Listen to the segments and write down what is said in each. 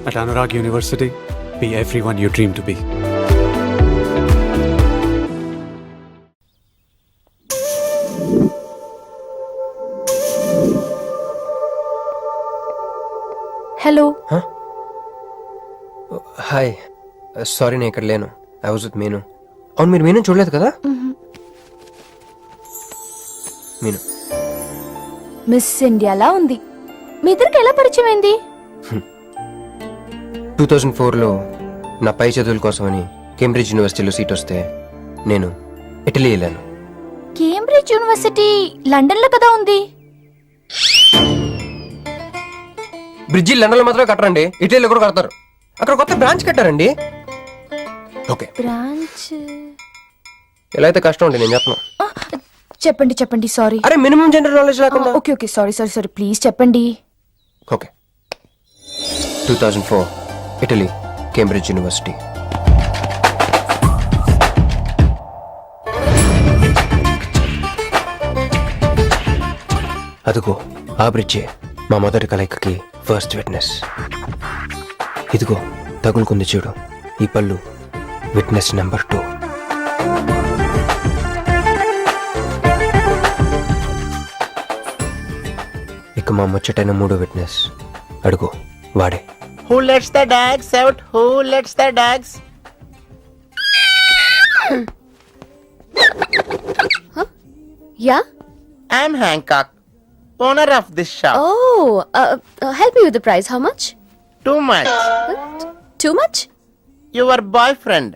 At Anurag University, be everyone you dream to be. Hello. Hi, sorry నేను ఇక్కడ లేను. I was with మీను. అవును, మీరు మీను చూడలేదు కదా? మీను మిస్ ఇండియాలా ఉంది. మీ ఇద్దరికి ఎలా పరిచయం అయింది? 2004లో నా పై చదువుల కోసమని కేంబ్రిడ్జ్ యూనివర్సిటీలో సీట్ వస్తే నేను ఇటలీ వెళ్ళాను. కేంబ్రిడ్జ్ యూనివర్సిటీ లండన్ లో కదా ఉంది. బ్రిడ్జి లండన్లో మాత్రమే కట్టరండి, ఇటలీలో కూడా కడతారు. అక్కడ కొత్త బ్రాంచ్ కట్టారండి. ఓకే, బ్రాంచ్ ఎలా అయితే కష్టం అండి, నేను చెప్పను. చెప్పండి చెప్పండి. సారీ. అరే మినిమం జనరల్ నాలెడ్జ్ లేకుండా. Okay okay, sorry sorry sorry, please చెప్పండి. Okay, 2004 Italy, Cambridge university. అదిగో ఆ బ్రిడ్జే మా మొదటి కలయికకి ఫస్ట్ విట్నెస్. ఇదిగో తగులుకుంది చూడు ఈ పళ్ళు, విట్నెస్ నెంబర్ 2. ఇక మా ముచ్చటైన 3 విట్నెస్ అడుగు, వాడే. Who lets the dogs out? Who lets the dogs? Yeah? I'm Hancock, owner of this shop. Oh, help me with the price. How much? Too much. Too much? Your boyfriend.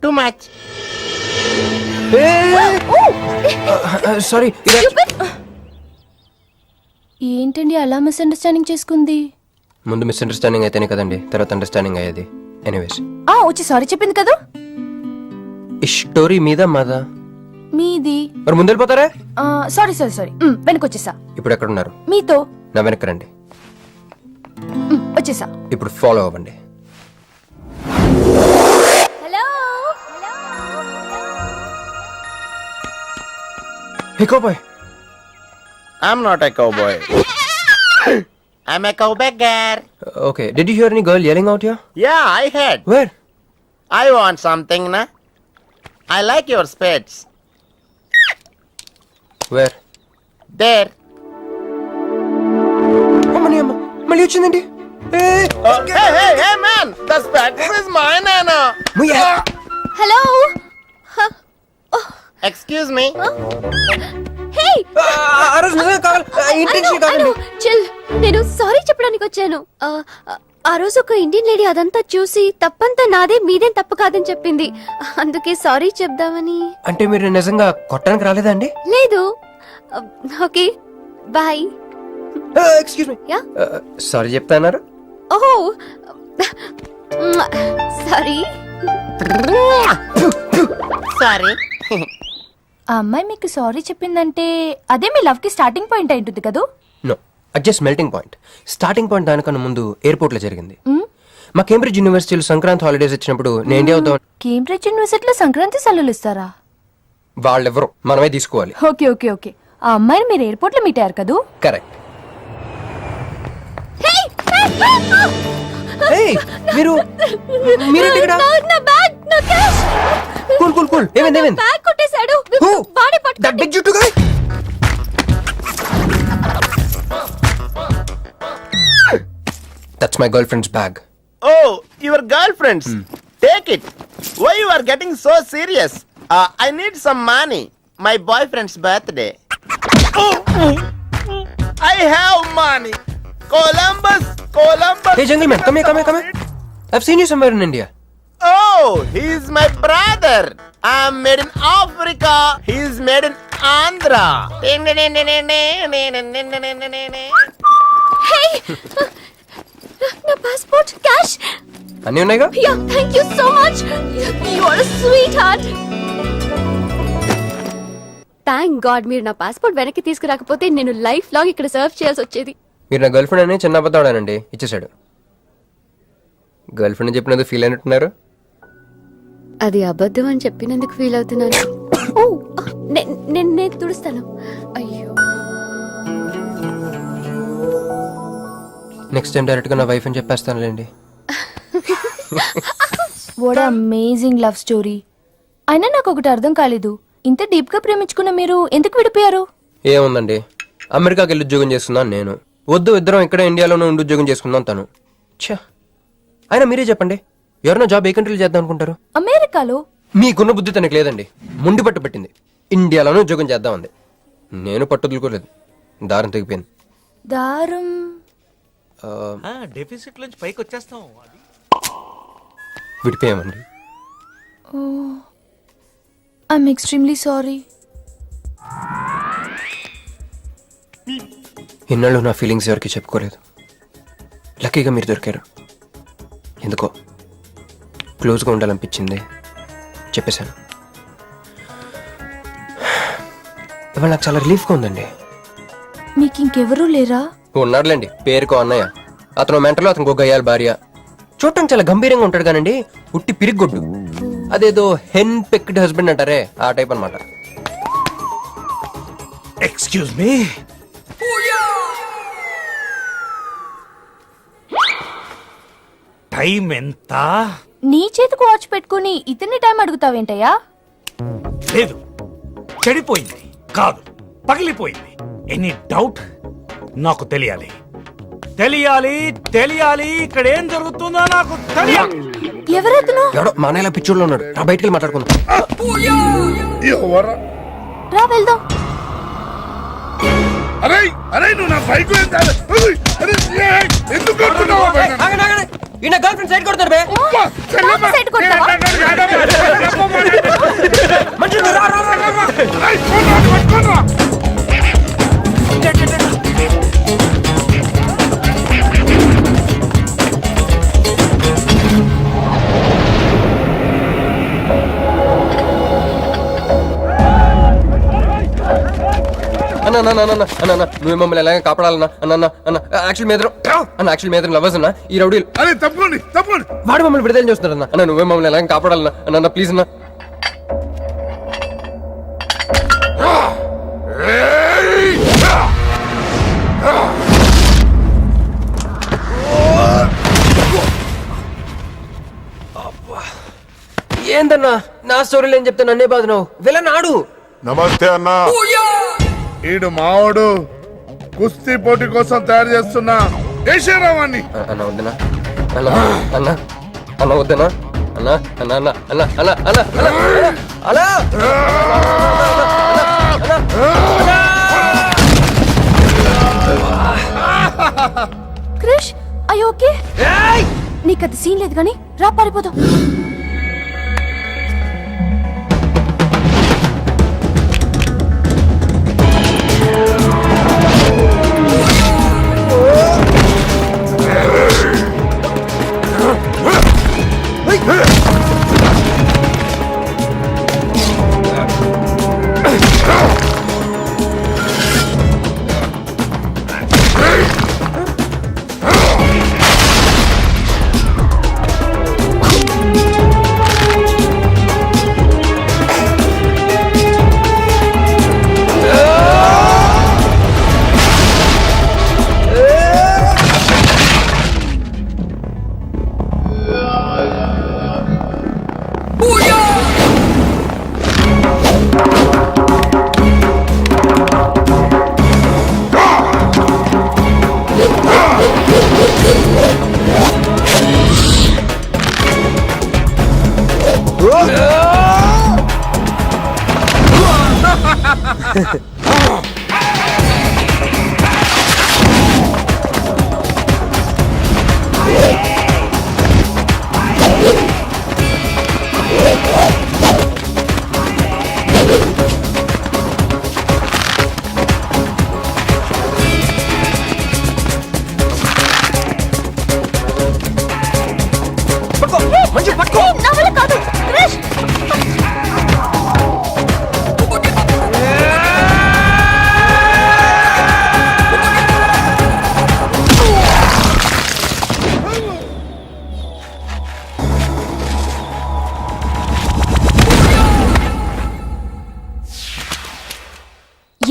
Too much. Sorry, ఏంటండి అలా misunderstanding చేసుకుంది? ముందు misunderstanding అయితేనే కదండి తర్వాత understanding అయ్యేది. Anyways, వచ్చి sorry చెప్పింది కదా. ఈ స్టోరీ మీద మాదా? మీది. మరి ముందు వెళ్ళిపోతారా? సారీ సారీ సారీ, వెనకొచ్చేసా. ఇప్పుడు ఎక్కడున్నారు? మీతో. నా వెనక్కి రండి. వచ్చేసా. ఇప్పుడు ఫాలో అవ్వండి. Hello? Hey cowboy. I'm not a cowboy. I'm a cowbagger. Okay, did you here any girl yelling out here? Yeah, I heard. Where? I want something, na? I like your spades. Where? There. అమ్మని అమ్మ, మళ్ళీ వచ్చిందండి. Hey, man! The spades is mine, Anna. ముయ్యా. Hello? Excuse me. Hey! ఆ రోజు నిజంగా కావాలి, intention కాదండి. Chill. నేను సారీ చెప్పడానికి వచ్చాను. ఆ రోజు ఒక ఇండియన్ లేడీ అదంతా చూసి తప్పంతా నాదే, మీదేం తప్పు కాదని చెప్పింది. అందుకే సారీ చెప్దామని. అంటే మీరు నిజంగా కొట్టడానికి రాలేదా అండి? లేదు. Okay, bye. Excuse me. Yeah? Sorry చెప్తాన్నారు. ఓహో, సారీ. Sorry. ఆ అమ్మాయి మీకు సారీ చెప్పిందంటే అదే మీ లవ్ కి స్టార్టింగ్ పాయింట్ అయి ఉంటుంది కదా. నో, అది just melting point. Starting point దానికన్నా ముందు ఎయిర్పోర్ట్ లో జరిగింది. మా కేంబ్రిడ్జ్ యూనివర్సిటీలో సంక్రాంతి హాలిడేస్ ఇచ్చినప్పుడు నేను ఇండియా వద్దాం. కేంబ్రిడ్జ్ యూనివర్సిటీలో సంక్రాంతి సెలవులు ఇస్తారా? వాళ్ళెవరో మనమే తీసుకోవాలి. Okay okay okay. ఆ అమ్మాయిని మీరు ఎయిర్పోర్ట్ లో మీట్ అయ్యారు కదా. కరెక్ట్. మీరు ఇక్కడ? నా బ్యాగ్, నా క్యాష్. Cool cool cool. ఏమైంది? బ్యాగ్ కొట్టేశాడు. Who? వాడే That పట్టుకోండి. big juttu guy? That's my girlfriend's bag. Oh, your girlfriends. Take it. Why you are getting so serious? I need some money. My boyfriend's birthday. I have money. Columbus. Hey gentleman, come here. I've seen you somewhere in India. Oh, he's my brother. I'm made in Africa. He's made in Andhra. Hey! నా passport, cash. అన్నీ ఉన్నాయిగా? Yeah, thank you so much. You are a sweetheart. Thank God మీరు నా passport వెనక్కి తీసుకురాకపోతే నేను life long ఇక్కడ serve చేయాల్సి వచ్చేది. మీరు నా గర్ల్ ఫ్రెండ్ అని చిన్న అబద్ధాడానండి, ఇచ్చేసాడు. గర్ల్ ఫ్రెండ్ చెప్పినందుకు ఫీల్ అయినట్టున్నారు. అది అబద్ధం అని చెప్పినందుకు ఫీల్ అవుతున్నాను. ఓ, నేను తుడుస్తాను. అయ్యో, నెక్స్ట్ టైం డైరెక్ట్గా నా వైఫ్ అని చెప్పేస్తానులేండి. What amazing love story. అయినా నాకు ఒకటి అర్థం కాలేదు, ఇంత డీప్ గా ప్రేమించుకున్న మీరు ఎందుకు విడిపోయారు? ఏముందండి, అమెరికాకి వెళ్ళి ఉద్యోగం చేస్తున్నాను నేను. వద్దు, ఇద్దరం ఇక్కడ ఇండియాలోనే ఉండి ఉద్యోగం చేసుకుందాం తను. ఛా, అయినా మీరే చెప్పండి, ఎవరైనా జాబ్ ఏ కంట్రీలో చేద్దాం అనుకుంటారు? అమెరికాలో? మీకున్న బుద్ధి తనకి లేదండి. ముండి పట్టు పెట్టింది, ఇండియాలోనే ఉద్యోగం చేద్దామంది. నేను పట్టుదలుకోలేదు, దారం తెగిపోయింది. దారం? డెఫిసిట్ నుంచి పైకి వచ్చేస్తాం. విడిపోయామండి. I'm extremely sorry. ఇన్నాళ్ళు నా ఫీలింగ్స్ ఎవరికి చెప్పుకోలేదు. లక్కీగా మీరు దొరికారు. ఎందుకో క్లోజ్గా ఉండాలనిపించింది, చెప్పేశాను. ఇవాళ నాకు చాలా రిలీఫ్గా ఉందండి. మీకు ఇంకెవరూ లేరా? ఉన్నాడులేండి, పేరుకో అన్నయ్య. అతను మెంటలో, అతను గొయ్యాలి భార్య. చూడటానికి చాలా గంభీరంగా ఉంటాడు కానండి, ఉట్టి పిరిగొడ్డు. అదేదో హెన్ పెక్డ్ హస్బెండ్ అంటారే, ఆ టైప్ అన్నమాట. Excuse me. టైం ఎంత? నీ చేతికి వాచ్ పెట్టుకుని ఇతన్ని టైం అడుగుతావేంటయ్యా? లేదు, చెడిపోయింది కాదు, పగిలిపోయింది. Any doubt? నాకు తెలియాలి, తెలియాలి, తెలియాలి. ఇక్కడ ఏం జరుగుతుందో నాకు తెలియాలి. ఎవరతను? ఎవడో మానేలా పిచ్చోళ్ళు ఉన్నాడు, రా బయటికి వెళ్ళి మాట్లాడుకుందాం. రా వెళ్దాం. అరే అరే నువ్వు నా బైక్ ఎందుకు కొడుతున్నావు? ఈయన గర్ల్ ఫ్రెండ్ సైడ్ కొడతారు బే. నాకు సైడ్ కొడతావా? మనుషులు రా, రా, రా, రా. అన్న నువ్వు మమ్మల్ని ఎలాగ కాపాడాలన్నా అన్న అన్న యాక్చువల్ మీద అన్న యాక్చువల్ మీద లవర్స్ అన్న ఈ రౌడీలు. అరే తప్పండి తప్పండి. వాడు మమ్మల్ని విడుదల చేస్తున్నారు అన్న. అన్న నువ్వే మమ్మల్ని ఎలాగ కాపాడాలన్నా అన్న ప్లీజ్ అన్న. ఏందన్నా నా స్టోరీలు ఏం చెప్తే నన్నే బాధ నువ్వు వెళ్ళనాడు. నమస్తే అన్నా. ఈడు మావాడు కుస్తీ పోటీ కోసం తయారు చేస్తున్నా ఏషారావాన్ని. అన్న వద్దనా అన్న అన్న అన్న వద్దనా అన్న అన్న అన్న అన్న అన్న అన్న అన్న క్రిష్, అయ్యో ఓకే? నీకు అది సీన్ లేదు కానీ రా పారిపోదాం.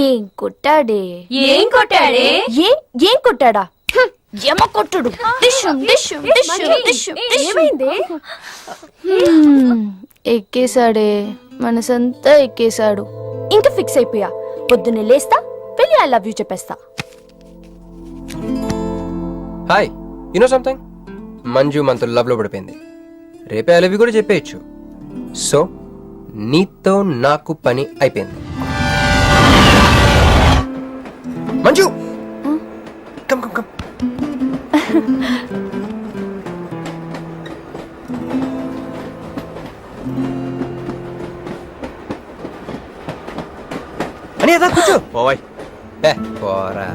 ఏం కొట్టాడే? ఏం కొట్టాడే? ఏం కొట్టాడా? యమ కొట్టుడు డిష్యం డిష్యం డిష్యం డిష్యం ఏమైంది? ఎక్కేశాడే మనసంతా ఎక్కేశాడు. ఇంకా ఫిక్స్ అయిపోయా, పొద్దున్నే లేస్తా వెళ్ళి ఐ లవ్ యూ చెప్పేస్తా. Hi, you know something? Manju మనతో లవ్ లో పడిపోయింది. రేపే ఐ లవ్ యూ కూడా చెప్పేయచ్చు. సో నీతో నాకు పని అయిపోయింది. Manju come come come. అని అదా కూర్చో. పోవాయ్. పోరా.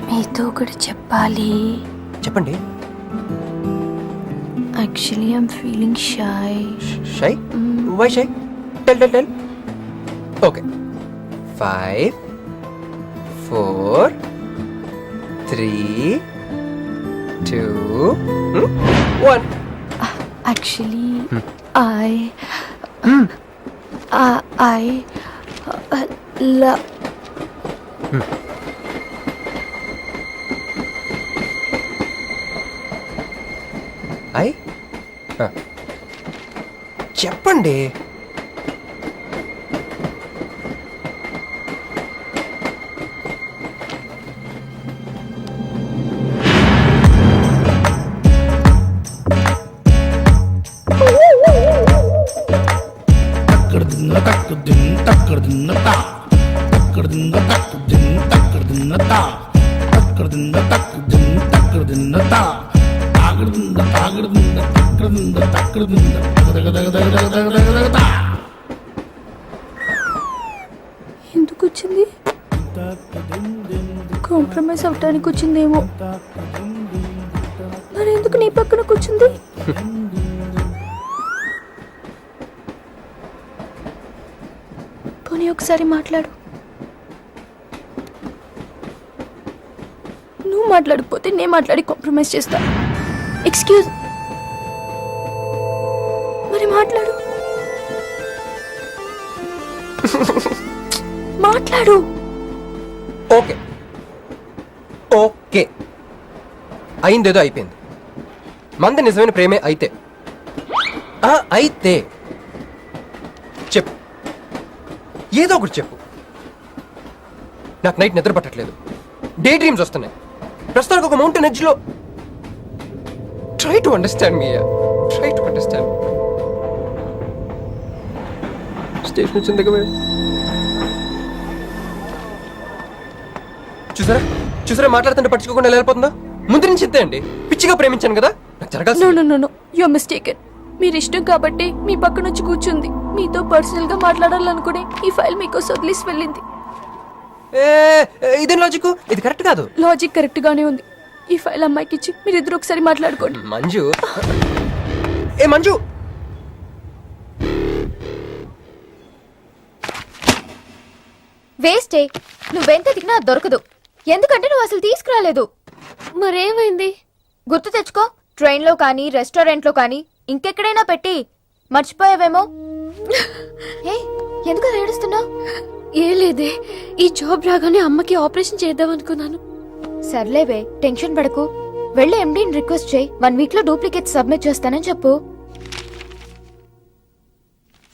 మీతో ఒకటి చెప్పాలి. చెప్పండి. Actually I'm feeling shy. Shy? Why shy? Tell tell tell. Okay. 5 4 3 2 1. Actually, I love. చెప్పండి. ఎందుకు వచ్చింది? కాంప్రమైజ్ అవటానికి వచ్చిందేమో. మరి ఎందుకు నీ పక్కన కూర్చుంది? పోనీ ఒకసారి మాట్లాడు. నువ్వు మాట్లాడకపోతే నేను మాట్లాడి కాంప్రమైజ్ చేస్తా. ఎక్స్క్యూజ్. మరి మాట్లాడు. మాట్లాడు. ఓకే ఓకే, అయిందేదో అయిపోయింది. మంది నిజమైన ప్రేమే అయితే అయితే చెప్పు, ఏదో ఒకటి చెప్పు. నాకు నైట్ నిద్ర పట్టట్లేదు, డే డ్రీమ్స్ వస్తున్నాయి. ప్రస్తుతానికి ఒక మౌంటైన్ ఎడ్జ్ లో. Try to understand me, try to understand. Station వచ్చిన దగ్గర చూసారా చూసారా, మాట్లాడుతుంటే పట్టించుకోకుండా వెళ్ళిపోతుందా? ముందు నుంచి ఇంతే అండి. పిచ్చిగా ప్రేమించాను కదా, నాకు జరగాల్సి. No you are mistaken. మీరు ఇష్టం కాబట్టి మీ పక్కన వచ్చి కూర్చుంది. మీతో పర్సనల్ గా మాట్లాడాలనుకునే ఈ ఫైల్ మీకోసం వదిలేసి వెళ్ళింది. ఇదేం లాజిక్? ఇది కరెక్ట్ కాదు. లాజిక్ కరెక్ట్ గానే ఉంది. ఈ ఫైల్ అమ్మాయికి ఇచ్చి మీరిద్దరు ఒకసారి మాట్లాడుకోండి. మంజు, ఏ మంజు, వేస్టే, నువ్వెంత దిగినా దొరకదు. ఎందుకంటే నువ్వు అసలు తీసుకురాలేదు. మరేమైంది? గుర్తు తెచ్చుకో. ట్రైన్ లో కానీ రెస్టారెంట్ లో కానీ ఇంకెక్కడైనా పెట్టి మర్చిపోయావేమో. ఎందుకు అలా ఏడుస్తున్నావు? ఏ లేదే, ఈ జాబ్ రాగానే అమ్మకి ఆపరేషన్ చేద్దాం అనుకున్నాను. సర్లేవే, టెన్షన్ పడకు. వెళ్ళి ఎండీని రిక్వెస్ట్ చేయి. 1 వీక్ లో డూప్లికేట్ సబ్మిట్ చేస్తానని చెప్పు.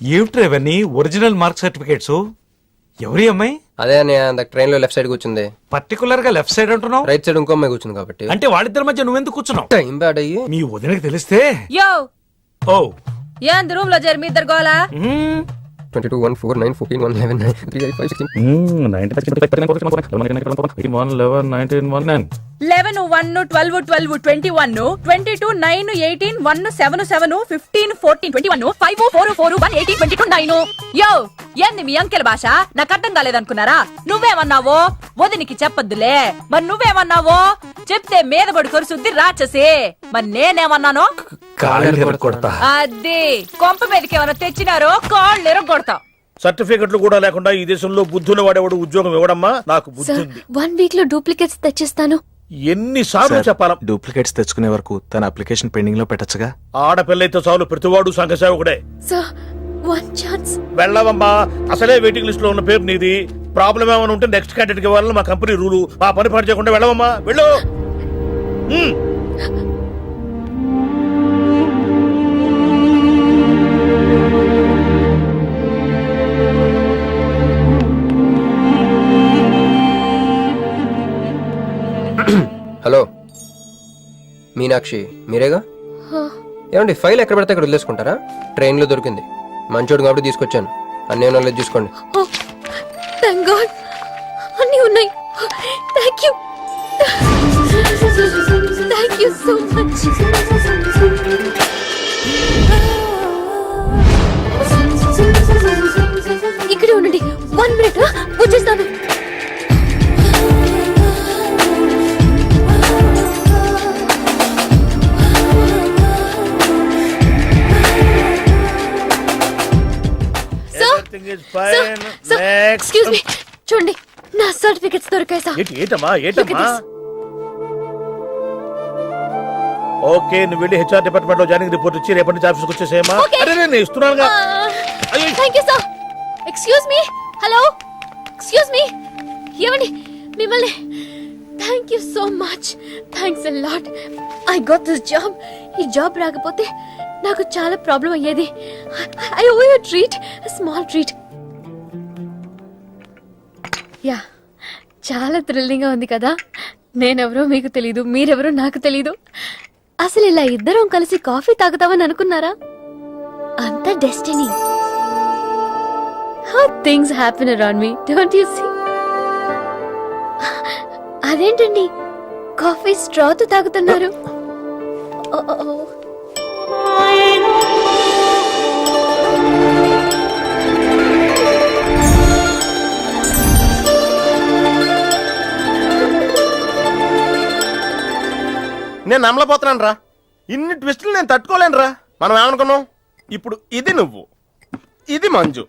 ఏమిట్రా ఇవన్నీ ఒరిజినల్ మార్క్ సర్టిఫికేట్స్? ఎవరి అమ్మాయి? అదే అన్నయ్య, ట్రైన్ లో లెఫ్ట్ సైడ్ కూర్చుంది. పర్టికులర్ గా లెఫ్ట్ సైడ్ అంటున్నావు? రైట్ సైడ్ ఇంకో అమ్మాయి కూర్చుంది కాబట్టి. అంటే వాళ్ళిద్దరి మధ్య నువ్వెందుకు కూర్చున్నావు? టైం బ్యాడ్ అయ్యి. మీ వదినకి తెలిస్తే. యో ఓ ఏంది రూమ్ లో చేరి మీ ఇద్దరు గోలా? 22 1 4 9 14 1 11 9 3 8 5 16 11 1 12 12 21 22 9 18 1 7 7 15 14 21 5 4 4 1 18 22 9. యో ఏంది మీ అంకెల భాష? నాకు అర్థం కాలేదనుకున్నారా? నువ్వేమన్నావో వదినికి చెప్పొద్దులే. మరి నువ్వేమన్నావో చెప్తే మీద పడి కొరుసుద్ది రాచసి. మరి నేనేమన్నానో కొడతా. అదే కొంప మీదకి ఏమైనా తెచ్చినారో కాళ్ళు ఎరగొడతా. సర్టిఫికెట్లు కూడా లేకుండా ఈ దేశంలో బుద్ధుని వాడేవాడు ఉద్యోగం ఇవ్వడమ్మా. నాకు బుద్ధి ఉంది. 1 వీక్ లో డూప్లికేట్స్ తెచ్చిస్తాను. ఎన్నిసార్లు చెప్పాలా? డూప్లికేట్స్ తెచ్చుకునే వరకు తన అప్లికేషన్ పెండింగ్ లో పెట్టచ్చుగా. ఆడపిల్లైతే చాలు, ప్రతివాడు సంఘ సేవకుడే. Sir, 1 chance. వెళ్ళవమ్మా, అసలే వెయిటింగ్ లిస్ట్ లో ఉన్న పేరు నీది. ప్రాబ్లం ఏమైనా ఉంటే నెక్స్ట్ క్యాండిడేట్ కి ఇవ్వాలని మా కంపెనీ రూలు. మా పని పాటు చేయకుండా వెళ్ళవమ్మా, వెళ్ళు. హ్మ్. హలో మీనాక్షి, మీరేగా? ఏమండి ఫైల్ ఎక్కడ పడితే అక్కడ వదిలేసుకుంటారా? ట్రైన్లో దొరికింది, మంచోడు కాబట్టి తీసుకొచ్చాను. అన్నీ నాలెడ్జ్ చూసుకోండి. థ్యాంక్ గాడ్ అన్నీ ఉన్నాయి. Thank you, thank you so much. ఇక్కడే ఉండండి, 1 మినిట్ వచ్చేస్తాను. Everything is fine. Next. Excuse me, చూడండి నా సర్టిఫికెట్స్ దొరికాయి సార్. ఏంటమ్మా Look at this. ఓకే, నువ్వు వెళ్ళి హెచ్ఆర్ డిపార్ట్మెంట్ లో జాయినింగ్ రిపోర్ట్ ఇచ్చి రేపటి నుంచి ఆఫీస్కి వచ్చేసేయమ్మా. Okay. అరే నేను ఇస్తున్నానుగా. అయ్యో. Thank you sir. Excuse me, hello, excuse me, ఏమండి మిమ్మల్ని. Thank you so much, thanks a lot. I got this job. ఈ జాబ్ రాకపోతే నాకు చాలా ప్రాబ్లం అయ్యేది. I owe you treat, small treat. Yeah, చాలా థ్రిల్లింగ్గా ఉంది కదా. నేనెవరో మీకు తెలీదు, మీరెవరో నాకు తెలీదు. అసలు ఇలా ఇద్దరం కలిసి కాఫీ తాగుతామని అనుకున్నారా? అంత destiny. How things happen around me, don't you see? అదేంటండి కాఫీ స్ట్రాతో తాగుతున్నారు? నేను నమ్మలేకపోతున్నాను రా. ఇన్ని ట్విస్టులు నేను తట్టుకోలేను రా. మనం ఏమనుకున్నాం, ఇప్పుడు ఇది నువ్వు, ఇది మంజు.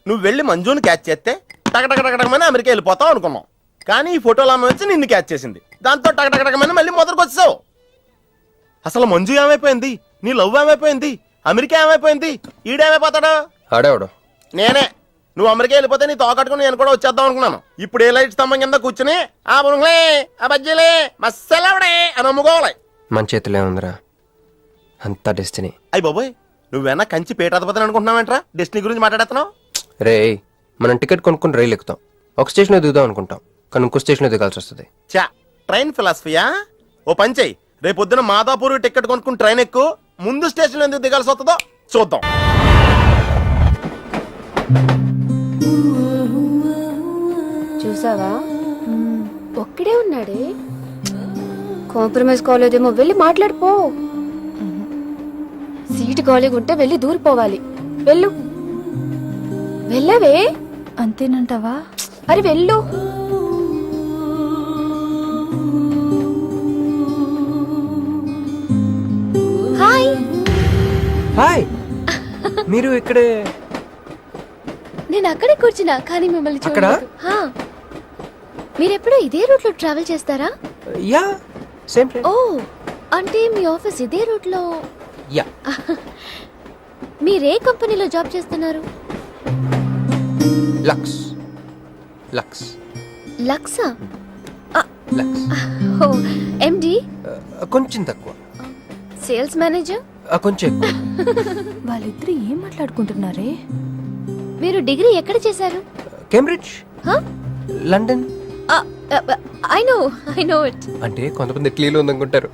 నువ్వు వెళ్ళి మంజుని క్యాచ్ చేస్తే టకటకటకటకమని అమెరికా వెళ్ళిపోతావు అనుకున్నాం. కానీ ఈ ఫోటోలు అమ్మ వచ్చి నిన్ను క్యాచ్ చేసింది. దాంతో టకటకటకమని మళ్ళీ మొదటికి వచ్చావు. అసలు మంజు ఏమైపోయింది, నీ లవ్ ఏమైపోయింది, అమెరికా ఏమైపోయింది, ఈడేమైపోతాడు? ఆడేవాడు నేనే. నువ్వు అమెరికా వెళ్ళిపోతే నీ తోకట్టుకుని నేను కూడా వచ్చేద్దాం అనుకున్నాను. ఇప్పుడు ఏ లైట్ స్తంభం కింద కూర్చుని ఆ బుంగ్లే ఆ బజ్జీలే మస్సలవడే అని అమ్ముకోవాలి. మన చేతిలో ఉందిరా, అంతా డెస్టినీ. అయ్యి బాబోయ్, నువ్వేనా కంచి పేటాధిపతిని అనుకుంటున్నావేంట్రా? డెస్టినీ గురించి మాట్లాడుతున్నావు? రే, మనం టికెట్ కొనుక్కుని రైలు ఎక్కుతాం. ఒక స్టేషన్లో దిగుదాం అనుకుంటాం, కానీ ఇంకో స్టేషన్లో దిగాల్సి వస్తుంది. చా, ట్రైన్ ఫిలాసఫియా? ఓ పని చెయ్యి, రేపొద్దున మాదాపూర్ టికెట్ కొనుక్కుని ట్రైన్ ఎక్కు. ముందు స్టేషన్లో ఎందుకు దిగాల్సి వస్తుందో చూద్దాం. చూసావా, ఒక్కడే ఉన్నాడే. కాంప్రమైజ్ కాలేదేమో, వెళ్ళి మాట్లాడిపో. సీటు ఖాళీగా ఉంటే వెళ్ళి దూరిపోవాలి. వెళ్ళు, వెళ్ళవే. అంతేనంటావా? అరే వెళ్ళు. హాయ్. హాయ్, మీరు ఇక్కడే? నేను అక్కడే కూర్చున్నా, కానీ మిమ్మల్ని అక్కడ? చూడలేదు. హా. మీరెప్పుడు ఇదే రూట్ లో ట్రావెల్ చేస్తారా? Yeah, same train. ఓ, అంటే మీ ఆఫీస్ ఇదే రూట్ లో? యా. మీరే కంపెనీలో జాబ్ చేస్తున్నారు? లక్స్. లక్స్. లక్సా? లక్స్. ఓ, ఎండి? కొంచెం తక్కువ. Sales manager? కొంచెం ఎక్కువ. వాళ్ళిద్దరు ఏం మాట్లాడుకుంటున్నారే? మీరు డిగ్రీ ఎక్కడ చేశారు? Cambridge, London. I know it. అంటే కొంతమంది ఇట్లీలో ఉందనుకుంటారు.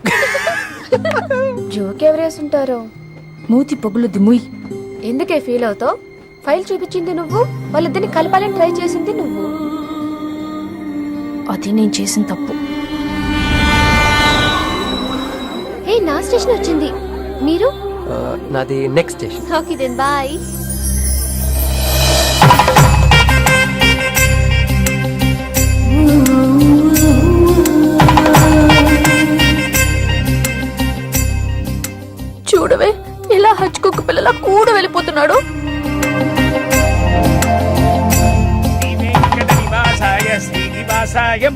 జోక్ ఎవరేసుంటారో. మూతి పొగులుద్ది ముయ్. ఎందుకే ఫీల్ అవుతావు? ఫైల్ చూపించింది నువ్వు, వాళ్ళిద్దరిని కలపాలని ట్రై చేసింది నువ్వు. అది నేను చేసిన తప్పు. హే, నా స్టేషన్ వచ్చింది. మీరు? నాది next station. Okay then bye. చూడవే, ఇలా హచ్చుకుక్క పిల్లల కూడా వెళ్ళిపోతున్నాడు.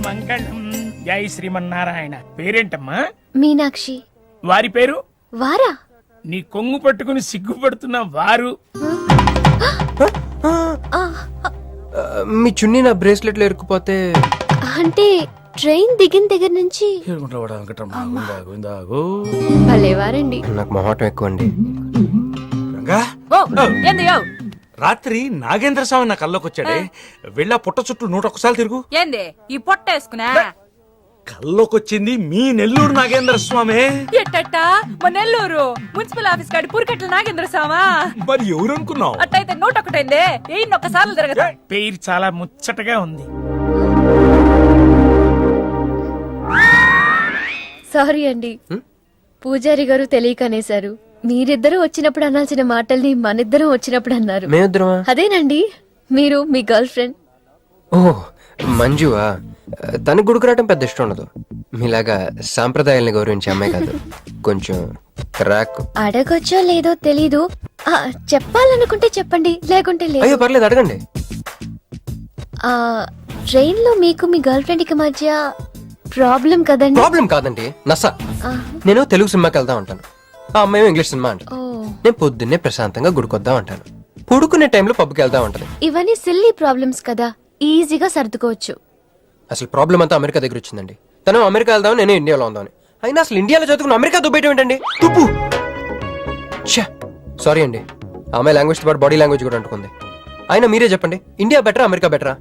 మంగళం. జై శ్రీమన్నారాయణ. పేరేంటమ్మా? మీనాక్షి. వారి పేరు? వారా? నీ కొంగు పట్టుకుని సిగ్గుపడుతున్న వారు. మీ చున్నీ నా బ్రేస్లెట్లో ఇరుక్కుపోతే అంటే ట్రైన్ దిగిన దగ్గర నుంచి భలేవారండి. నాకు మొహాటం ఎక్కువ అండి. రంగా ఓ ఏంది యో రాత్రి నాగేంద్ర స్వామి నా కల్లోకి వచ్చాడే వెళ్ళా పుట్ట చుట్టూ 101 తిరుగు. ఏంది ఈ పొట్ట వేసుకున్నా కల్లోకి వచ్చింది మీ నెల్లూరు నాగేంద్ర స్వామి. ఎట్టట్ట మా నెల్లూరు మున్సిపల్ ఆఫీస్ కాడి పురికట్ల నాగేంద్ర స్వామా. మరి ఎవరు అనుకున్నావు? అట్టయితే 101 ఎయిన్ ఒక్కసార్లు తిరగతా. పేరు చాలా ముచ్చటగా ఉంది. సారీ అండి, పూజారి గారు తెలియక అనేశారు. మీరిద్దరూ వచ్చినప్పుడు అనాల్సిన మాటల్ని మనిద్దరం వచ్చినప్పుడు అన్నారు. మేమిద్దరమా? అదేనండి, మీరు మీ గర్ల్ ఫ్రెండ్. ఓ మంజువా? తనకు గుడికి రావటం పెద్ద ఇష్టం ఉండదు. మీలాగా సాంప్రదాయాల్ని గౌరవించే అమ్మాయి కాదు, కొంచెం క్రాక్. అడగొచ్చో లేదో తెలీదు, చెప్పాలనుకుంటే చెప్పండి, లేకుంటే లేదు. అయ్యో పర్లేదు, అడగండి. ట్రైన్ లో మీకు మీ గర్ల్ ఫ్రెండ్ కి మధ్య ప్రాబ్లం కదండి? ప్రాబ్లం కాదండి, నస. నేను తెలుగు సినిమాకి వెళ్తా ఉంటాను, ఆ అమ్మాయి ఇంగ్లీష్ సినిమా అంట. నేను పొద్దున్నే ప్రశాంతంగా గుడికొద్దాం అంటాను, పడుకునే టైంలో పబ్కి వెళ్తా ఉంటది. ఇవన్నీ సిల్లీ ప్రాబ్లమ్స్ కదా, ఈజీగా సర్దుకోవచ్చు. అసలు ప్రాబ్లం అంతా అమెరికా దగ్గర వచ్చిందండి. తను అమెరికా వెళ్దాం, నేను ఇండియాలో ఉందామని. అయినా అసలు ఇండియాలో చదువుకుని అమెరికా దుబ్బేయటం ఏంటండి? తుప్పు. సారీ అండి, ఆ అమ్మాయి లాంగ్వేజ్ తో పాటు బాడీ లాంగ్వేజ్ కూడా అంటుకుంది. అయినా మీరే చెప్పండి, ఇండియా బెటరా అమెరికా బెటరా?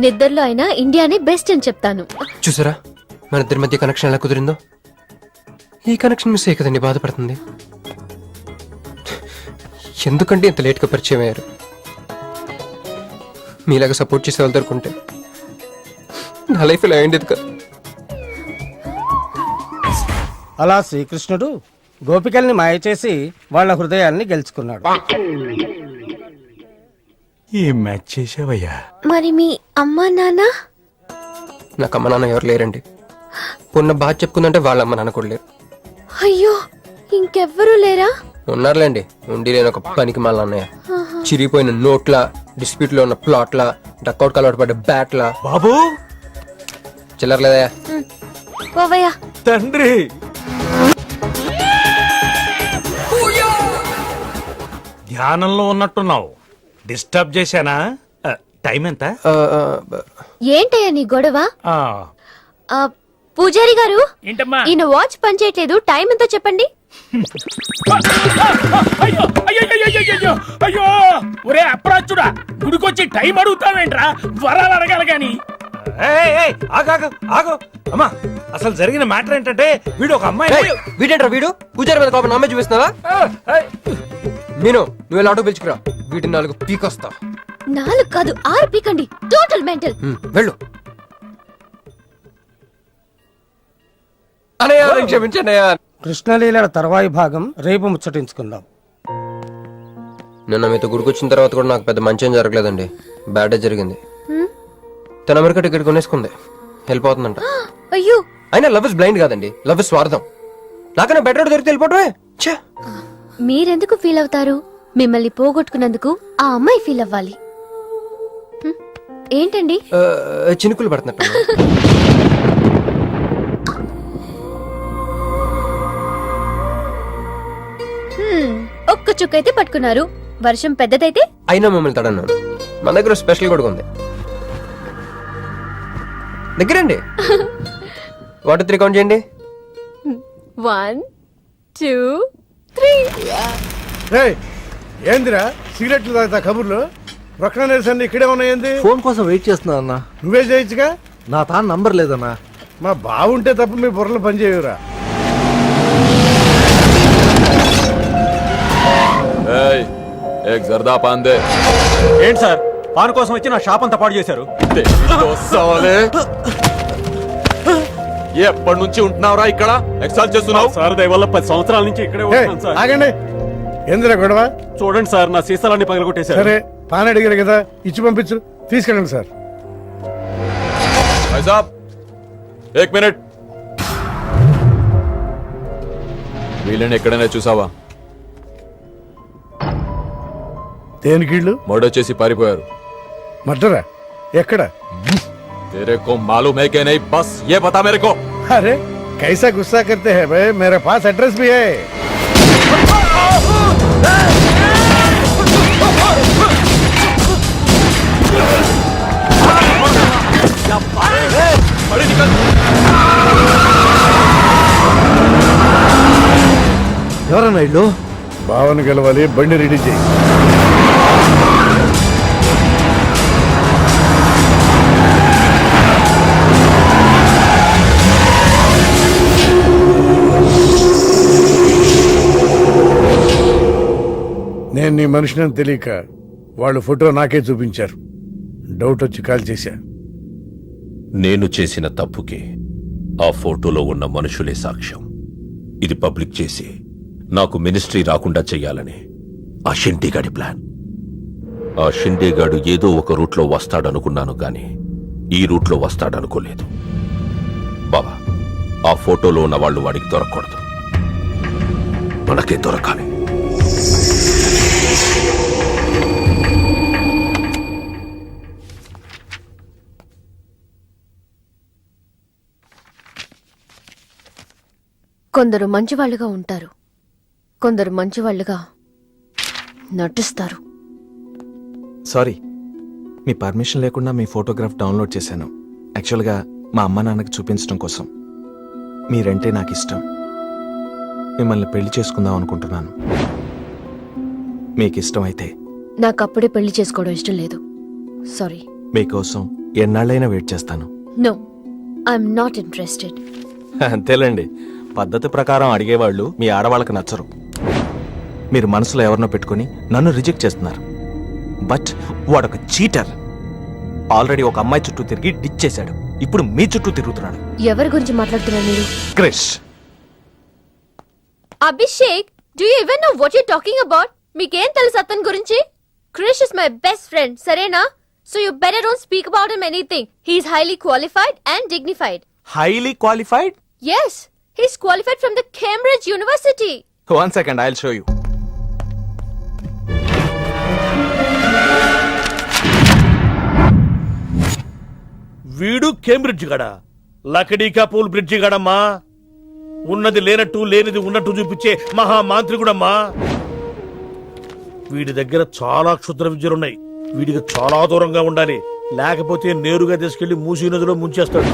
నిద్రలో అయినా ఇండియానే బెస్ట్ అని చెప్తాను. చూసారా మన ఇద్దరి మధ్య కనెక్షన్ ఎలా కుదిరిందో? ఈ కనెక్షన్ మిస్ అయ్యి కదండి బాధపడుతుంది. ఎందుకంటే ఇంత లేట్గా పరిచయం అయ్యారు? మీలాగా సపోర్ట్ చేసే వాళ్ళు దొరుకుంటే నా లైఫ్ ఇలా అయింది కదా. అలా శ్రీకృష్ణుడు గోపికల్ని మాయ చేసి వాళ్ళ హృదయాల్ని గెలుచుకున్నాడు. ఏం మ్యాచ్ చేసావయ్యా? మరి మీ అమ్మా నాన్న? నాకు అమ్మ నాన్న ఎవరు లేరండి. పొన్న బాధ చెప్పుకుందంటే వాళ్ళ అమ్మ నాన్న కూడా లేరు. అయ్యో, ఇంకెవ్వరూ లేరా? ఉన్నారులేండి, ఉండి లేని ఒక పనికి మళ్ళీ అన్నయ్య. చిరిగిపోయిన నోట్ల, డిస్ప్యూట్ లో ఉన్న ప్లాట్ల, డక్అౌట్ కలవట పడ్డ బ్యాట్ల. బాబు చిల్లర్లేదా? పోవయ్యా. తండ్రి ధ్యానంలో ఉన్నట్టున్నావు, డిస్టర్బ్ చేశానా? టైం ఎంత? ఏంటయ్యా నీ గొడవ? ఆ, పూజారి గారు, ఏంటమ్మా? ఈయన వాచ్ పనిచేయట్లేదు, టైం ఎంతో చెప్పండి. అయ్యో అయ్యో అయ్యో అయ్యో అయ్యో, ఒరే అప్రాచుడా, గుడికొచ్చి టైం అడుగుతావేంట్రా? వరాలు అడగాలి గాని. ఏయ్, ఏయ్, ఆగు, ఆగు, ఆగు. అమ్మా, అసలు జరిగిన మ్యాటర్ ఏంటంటే వీడు ఒక అమ్మాయి. వీడేంట్రా వీడు? పూజారి మీద కోపం నామే చూపిస్తున్నావా? నేను నువ్వు ఎలా ఆటో పిలుచుకురా, వీటిని 4 పీకొస్తా. 4 కాదు 6 పీకండి, టోటల్ మెంటల్. వెళ్ళు. అనయ్య క్షమించండి. కృష్ణలీలల తర్వాయి భాగం రేపు ముచ్చటించుకుందాం. నిన్న మీతో గుడికొచ్చిన తర్వాత కూడా నాకు పెద్ద మంచి ఏం జరగలేదండి, బ్యాడే జరిగింది. తన అమెరికా టికెట్ కొనేసుకుంది, వెళ్ళిపోతుందంట. అయ్యో, అయినా లవ్ ఇస్ బ్లైండ్ కాదండి, లవ్ ఇస్ స్వార్థం. నాకన్నా బెటర్ దొరికితే వెళ్ళిపోవటమే. మీరెందుకు ఫీల్ అవుతారు? మిమ్మల్ని పోగొట్టుకున్నందుకు ఆ అమ్మాయి ఫీల్ అవ్వాలి. ఏంటండి? చినుకులు పడుతున్నట్టు. ఒక్క చుక్కైతే పట్టుకున్నారు, వర్షం పెద్దదైతే? అయినా మిమ్మల్ని తడన్నాను. మన దగ్గర స్పెషల్ కూడా ఉంది, దగ్గరండి. 1 2 3 కౌంట్ చేయండి. 1 2 3. ఏందిరా సిగరెట్లు తాగుతా కబుర్లు? ప్రక్కన నిరసన ఇక్కడే ఉన్నాయండి. ఫోన్ కోసం వెయిట్ చేస్తున్నా అన్న. నువ్వే చేయొచ్చుగా. నా తాను నంబర్ లేదన్నా. మా బావుంటే తప్ప మీ బుర్రలు పనిచేయవురా. ఏంటి సార్, పాన్ కోసం వచ్చి నా షాప్ అంతా పాడు చేశారు. ఎప్పటి నుంచి ఉంటున్నావురా ఇక్కడ? ఎక్సాల్ చేస్తున్నావు సార్ దయ వల్ల 10 సంవత్సరాల నుంచి ఇక్కడే ఉంటున్నాను సార్. ఆగండి, ఏందిరా గొడవ? చూడండి సార్, నా సీసాలన్నీ పగలగొట్టేశారు. సరే పాన్ అడిగారు కదా, ఇచ్చి పంపించు, తీసుకెళ్ళండి సార్. ఏక్ మినిట్, వీళ్ళని ఎక్కడైనా చూసావా? దేనికి వీళ్ళు? మర్డర్ చేసి పారిపోయారు. మర్డరా? ఎక్కడ? तेरे को मालूम है कि नहीं? बस ये बता मेरे को. अरे कैसा गुस्सा करते हैं भाई, मेरे पास एड्रेस भी है. ఎవరన్నా ఇల్లు? భావన గెలవాలి, బండి రెడీ చేయి. నేను నీ మనిషిని తెలియక వాళ్ళు ఫోటో నాకే చూపించారు. డౌట్ వచ్చి కాల్ చేశా. నేను చేసిన తప్పుకి ఆ ఫోటోలో ఉన్న మనుషులే సాక్ష్యం. ఇది పబ్లిక్ చేసి నాకు మినిస్ట్రీ రాకుండా చెయ్యాలని ఆ షిండేగాడి ప్లాన్. ఆ షిండేగాడు ఏదో ఒక రూట్లో వస్తాడనుకున్నాను గాని ఈ రూట్లో వస్తాడనుకోలేదు. బాబా, ఆ ఫోటోలో ఉన్న వాళ్ళు వాడికి దొరకకూడదు, మనకే దొరకాలి. కొందరు మంచివాళ్ళుగా ఉంటారు, కొందరు మంచివాళ్ళుగా నటిస్తారు. సారీ, మీ పర్మిషన్ లేకుండా మీ ఫోటోగ్రాఫ్ డౌన్లోడ్ చేశాను. యాక్చువల్గా మా అమ్మ నాన్నకి చూపించడం కోసం. మీరంటే నాకు ఇష్టం. మిమ్మల్ని పెళ్లి చేసుకుందాం అనుకుంటున్నాను. మీకు ఇష్టం అయితే. నాకు అప్పుడే పెళ్లి చేసుకోవడం ఇష్టం లేదు. సారీ. మీకోసం ఎన్నాళ్ళైనా వెయిట్ చేస్తాను. No, I'm not interested. అంతేలేండి, పద్ధతి ప్రకారం అడిగేవాళ్ళు మీ ఆడవాళ్ళకి నచ్చరు. మీరు మనసులో ఎవరినో పెట్టుకుని నన్ను రిజెక్ట్ చేస్తున్నారు. బట్ వాడొక చీటర్. ఆల్రెడీ ఒక అమ్మాయి చుట్టూ తిరిగి డిచ్ చేశాడు. ఇప్పుడు మీ చుట్టూ తిరుగుతున్నాడు. ఎవరి గురించి మాట్లాడుతున్నారు మీరు? Krish. Abhishek, do you even know what you talking about? మీకేం తెలుసు అతని గురించి? Krish is my best friend, సరేనా? So you better don't speak about him anything. He is highly qualified and dignified. Highly qualified? Yes, he is qualified from the Cambridge University. 1 second, I'll show you. వీడు Cambridge గడా, లకడీకా pool bridge గడమ్మా. ఉన్నది లేనట్టు లేనిది ఉన్నట్టు చూపించే మహా మాంత్రికుడమ్మా. వీడి దగ్గర చాలా క్షుద్ర విద్యలున్నాయి. వీడికి చాలా దూరంగా ఉండాలి, లేకపోతే నేరుగా తీసుకెళ్లి మూసీ నదిలో ముంచేస్తాడు.